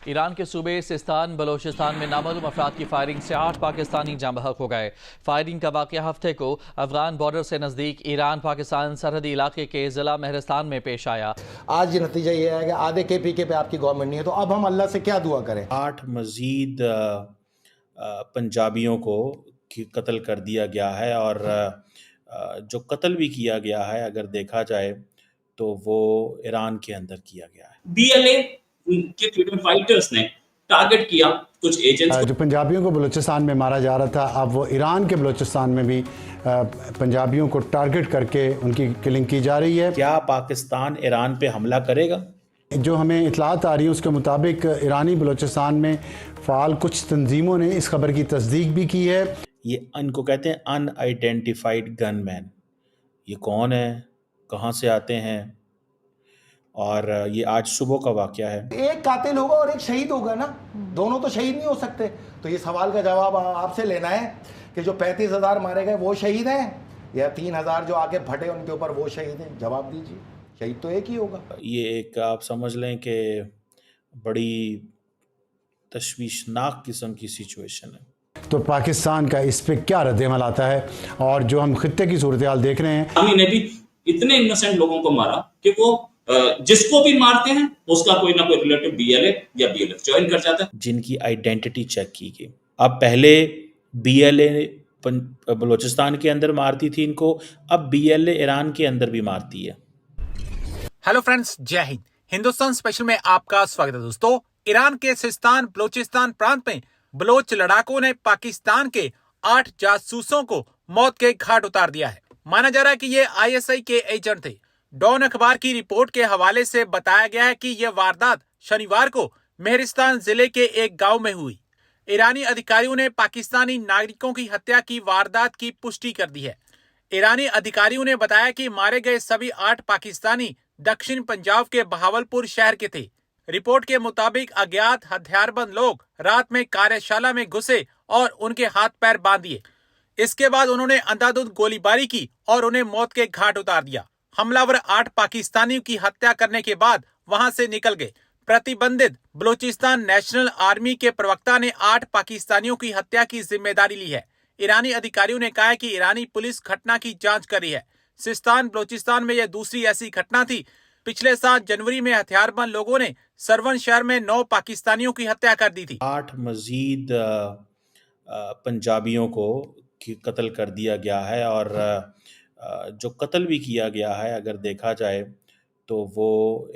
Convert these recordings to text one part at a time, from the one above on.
Iran के सूबे सिस्तान बलोचिस्तान में नामालूम अफराद की फायरिंग से 8 पाकिस्तानी जाँ बहक हो गए। फायरिंग का वाक़या हफ्ते को अफगान बॉर्डर से नज़दीक ईरान पाकिस्तान सरहदी इलाके के ज़िला महरस्तान में पेश आया। आज ये नतीजा ये है कि आधे KPK पे आपकी गवर्नमेंट नहीं है, तो अब हम अल्लाह से क्या दुआ करें। 8 मज़ीद पंजाबियों को कत्ल कर दिया गया है और जो कत्ल भी किया गया है अगर देखा जाए तो वो ईरान के अंदर किया गया है। BLA के फ्रीडम फाइटर्स ने टारगेट किया कुछ एजेंट्स जो पंजाबियों को बलूचिस्तान में मारा जा रहा था, अब वो ईरान के बलूचिस्तान में भी पंजाबियों को टारगेट करके उनकी किलिंग की जा रही है। क्या पाकिस्तान ईरान पे हमला करेगा? जो हमें इतलात आ रही है उसके मुताबिक ईरानी बलूचिस्तान में फ़ाल कुछ तंजीमों ने इस खबर की तस्दीक भी की है। ये इनको कहते हैं अनआइडेंटिफाइड गनमैन। ये कौन है, कहाँ से आते हैं, और ये आज सुबह का वाक़या है। एक कातिल होगा और एक शहीद होगा ना, दोनों तो शहीद नहीं हो सकते। तो ये सवाल का जवाब आपसे लेना है कि जो 35,000 मारे गए वो शहीद हैं या 3,000 जो आके फटे उनके ऊपर वो शहीद हैं? जवाब दीजिए। शहीद तो एक ही होगा। ये एक आप समझ लें कि बड़ी तशवीशनाक किस्म की सिचुएशन है। तो पाकिस्तान का इस पे क्या रद्द-ए-अमल आता है, और जो हम खित्ते की सूरत हाल देख रहे हैं। आर्मी ने भी इतने इनोसेंट लोगों को मारा कि वो जिसको भी मारते हैं उसका कोई ना कोई रिलेटिव BLA या BLF ज्वाइन कर जाता है, जिनकी आइडेंटिटी चेक की गई। अब पहले BLA बलूचिस्तान के अंदर मारती थी इनको, अब BLA ईरान के अंदर भी मारती है। हेलो फ्रेंड्स, जय हिंद। हिंदुस्तान स्पेशल में आपका स्वागत है दोस्तों। ईरान के सिस्तान बलोचिस्तान प्रांत में बलोच लड़ाकों ने पाकिस्तान के 8 जासूसों को मौत के घाट उतार दिया है। माना जा रहा है कि ये ISI के एजेंट थे। डॉन अखबार की रिपोर्ट के हवाले से बताया गया है कि यह वारदात शनिवार को मेहरिस्तान जिले के एक गांव में हुई। ईरानी अधिकारियों ने पाकिस्तानी नागरिकों की हत्या की वारदात की पुष्टि कर दी है। ईरानी अधिकारियों ने बताया कि मारे गए सभी 8 पाकिस्तानी दक्षिण पंजाब के बहावलपुर शहर के थे। रिपोर्ट के मुताबिक अज्ञात हथियारबंद लोग रात में कार्यशाला में घुसे और उनके हाथ पैर बांध दिए। इसके बाद उन्होंने अंधाधुंध गोलीबारी की और उन्हें मौत के घाट उतार दिया। हमलावर 8 पाकिस्तानियों की हत्या करने के बाद वहां से निकल गए। प्रतिबंधित बलूचिस्तान नेशनल आर्मी के प्रवक्ता ने 8 पाकिस्तानियों की हत्या की जिम्मेदारी ली है। ईरानी अधिकारियों ने कहा है कि ईरानी पुलिस घटना की जांच कर रही है। सिस्तान बलूचिस्तान में यह दूसरी ऐसी घटना थी। पिछले साल जनवरी में हथियारबंद लोगों ने सरवन शहर में 9 पाकिस्तानियों की हत्या कर दी थी। 8 मज़ीद पंजाबियों को कत्ल कर दिया गया है और जो कत्ल भी किया गया है अगर देखा जाए तो वो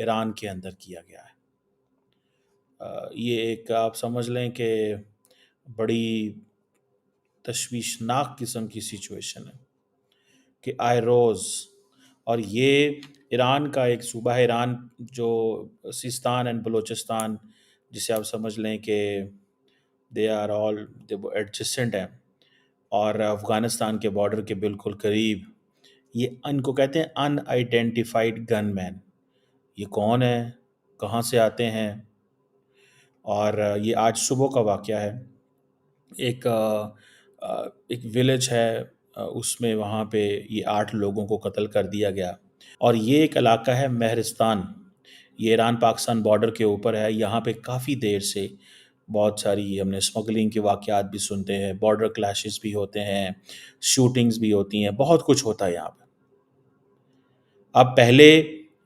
ईरान के अंदर किया गया है। ये एक आप समझ लें कि बड़ी तशवीशनाक किस्म की सिचुएशन है कि आए रोज़, और ये ईरान का एक सूबा है, ईरान जो सिस्तान एंड बलूचिस्तान, जिसे आप समझ लें कि दे आर ऑल एडजेसेंट हैं और अफ़गानिस्तान के बॉर्डर के बिल्कुल करीब। ये इनको कहते हैं अनआइडेंटिफाइड गनमैन। ये कौन है, कहाँ से आते हैं, और ये आज सुबह का वाक़या है। एक विलेज है, उसमें वहाँ पे ये 8 लोगों को कत्ल कर दिया गया। और ये एक इलाका है महरिस्तान, ये ईरान पाकिस्तान बॉर्डर के ऊपर है। यहाँ पे काफ़ी देर से बहुत सारी हमने स्मगलिंग के वाक़यात भी सुनते हैं, बॉर्डर क्लैशेस भी होते हैं, शूटिंग्स भी होती हैं, बहुत कुछ होता है यहाँ पे। अब पहले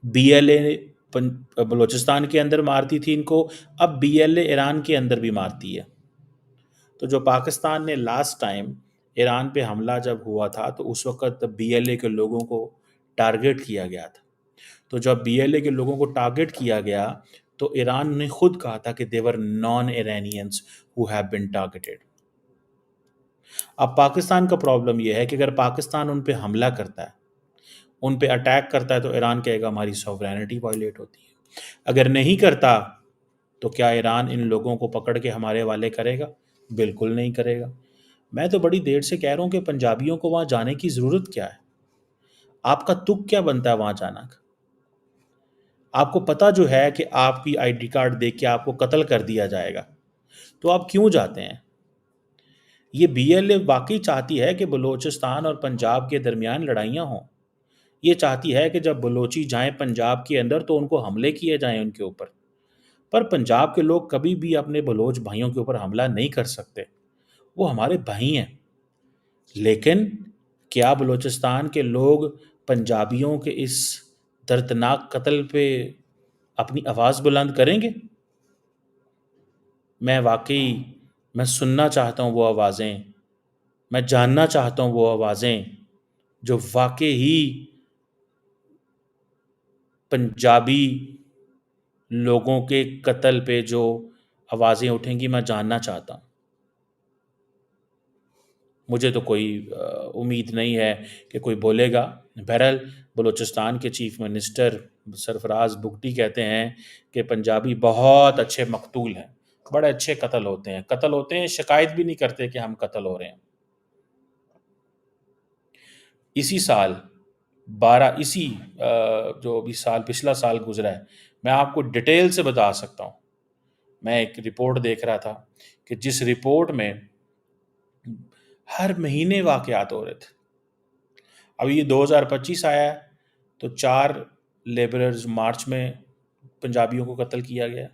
BLA बलूचिस्तान के अंदर मारती थी इनको, अब BLA ईरान के अंदर भी मारती है। तो जो पाकिस्तान ने लास्ट टाइम ईरान पे हमला जब हुआ था तो उस वक़्त BLA के लोगों को टारगेट किया गया था। तो जब BLA के लोगों को टारगेट किया गया तो ईरान ने खुद कहा था कि there were non Iranians who have been targeted. अब पाकिस्तान का प्रॉब्लम यह है कि अगर पाकिस्तान उन पे हमला करता है, उन पे अटैक करता है, तो ईरान कहेगा हमारी सॉवरेनिटी वायलेट होती है। अगर नहीं करता तो क्या ईरान इन लोगों को पकड़ के हमारे वाले करेगा? बिल्कुल नहीं करेगा। मैं तो बड़ी देर से कह रहा हूँ कि पंजाबियों को वहाँ जाने की ज़रूरत क्या है? आपका तुक क्या बनता है वहाँ जाना का? आपको पता जो है कि आपकी ID कार्ड देख के आपको कत्ल कर दिया जाएगा, तो आप क्यों जाते हैं? ये BLA वाकई चाहती है कि बलूचिस्तान और पंजाब के दरमियान लड़ाइयाँ हों। ये चाहती है कि जब बलोची जाएं पंजाब के अंदर तो उनको हमले किए जाएं उनके ऊपर। पर पंजाब के लोग कभी भी अपने बलोच भाइयों के ऊपर हमला नहीं कर सकते, वो हमारे भाई हैं। लेकिन क्या बलूचिस्तान के लोग पंजाबियों के इस दर्दनाक कत्ल पे अपनी आवाज़ बुलंद करेंगे? मैं सुनना चाहता हूँ वो आवाज़ें, मैं जानना चाहता हूँ वो आवाज़ें जो वाकई ही पंजाबी लोगों के कत्ल पे जो आवाज़ें उठेंगी, मैं जानना चाहता हूँ। मुझे तो कोई उम्मीद नहीं है कि कोई बोलेगा। बहरहाल बलूचिस्तान के चीफ मिनिस्टर सरफराज बुगटी कहते हैं कि पंजाबी बहुत अच्छे मकतूल हैं, बड़े अच्छे कत्ल होते हैं, शिकायत भी नहीं करते कि हम कत्ल हो रहे हैं। इसी साल जो अभी साल पिछला साल गुजरा है, मैं आपको डिटेल से बता सकता हूँ। मैं एक रिपोर्ट देख रहा था कि जिस रिपोर्ट में हर महीने वाक़यात हो रहे थे। अब ये 2025 आया है तो 4 लेबरर्स मार्च में पंजाबियों को कत्ल किया गया।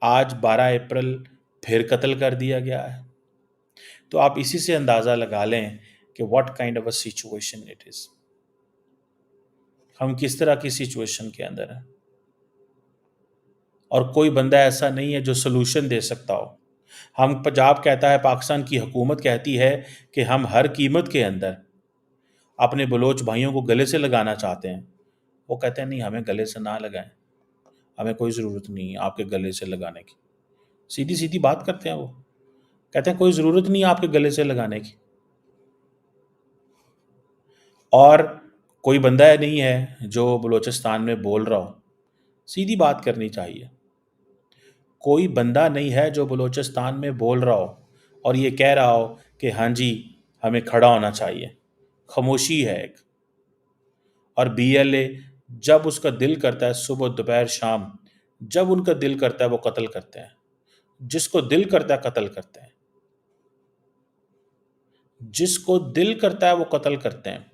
आज 12 अप्रैल फिर कत्ल कर दिया गया है। तो आप इसी से अंदाज़ा लगा लें कि what kind of a situation it is. हम किस तरह की सिचुएशन के अंदर हैं, और कोई बंदा ऐसा नहीं है जो सलूशन दे सकता हो। हम पंजाब कहता है, पाकिस्तान की हुकूमत कहती है कि हम हर कीमत के अंदर अपने बलोच भाइयों को गले से लगाना चाहते हैं। वो कहते हैं नहीं, हमें गले से ना लगाएं, हमें कोई ज़रूरत नहीं है आपके गले से लगाने की। सीधी सीधी बात करते हैं। वो कहते हैं कोई ज़रूरत नहीं है आपके गले से लगाने की। और कोई बंदा नहीं है जो बलूचिस्तान में बोल रहा हो, सीधी बात करनी चाहिए। कोई बंदा नहीं है जो बलूचिस्तान में बोल रहा हो और ये कह रहा हो कि हाँ जी हमें खड़ा होना चाहिए। खामोशी है एक। और बीएलए जब उसका दिल करता है, सुबह दोपहर शाम, जब उनका दिल करता है वो कत्ल करते हैं। जिसको दिल करता है कत्ल करते हैं, जिसको दिल करता है वो कत्ल करते हैं।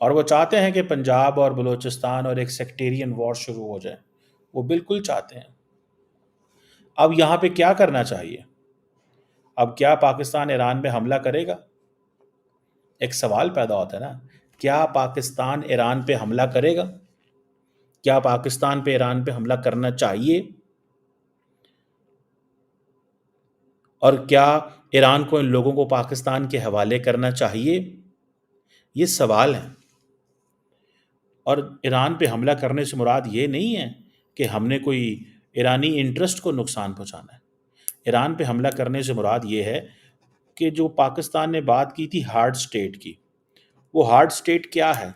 और वो चाहते हैं कि पंजाब और बलूचिस्तान और एक सेक्टेरियन वॉर शुरू हो जाए। वो बिल्कुल चाहते हैं। अब यहाँ पे क्या करना चाहिए? अब क्या पाकिस्तान ईरान में हमला करेगा? एक सवाल पैदा होता है ना, क्या पाकिस्तान ईरान पे हमला करेगा? क्या पाकिस्तान पे ईरान पे हमला करना चाहिए? और क्या ईरान को इन लोगों को पाकिस्तान के हवाले करना चाहिए? ये सवाल है। और ईरान पे हमला करने से मुराद ये नहीं है कि हमने कोई ईरानी इंटरेस्ट को नुकसान पहुंचाना है। ईरान पे हमला करने से मुराद ये है कि जो पाकिस्तान ने बात की थी हार्ड स्टेट की, वो हार्ड स्टेट क्या है?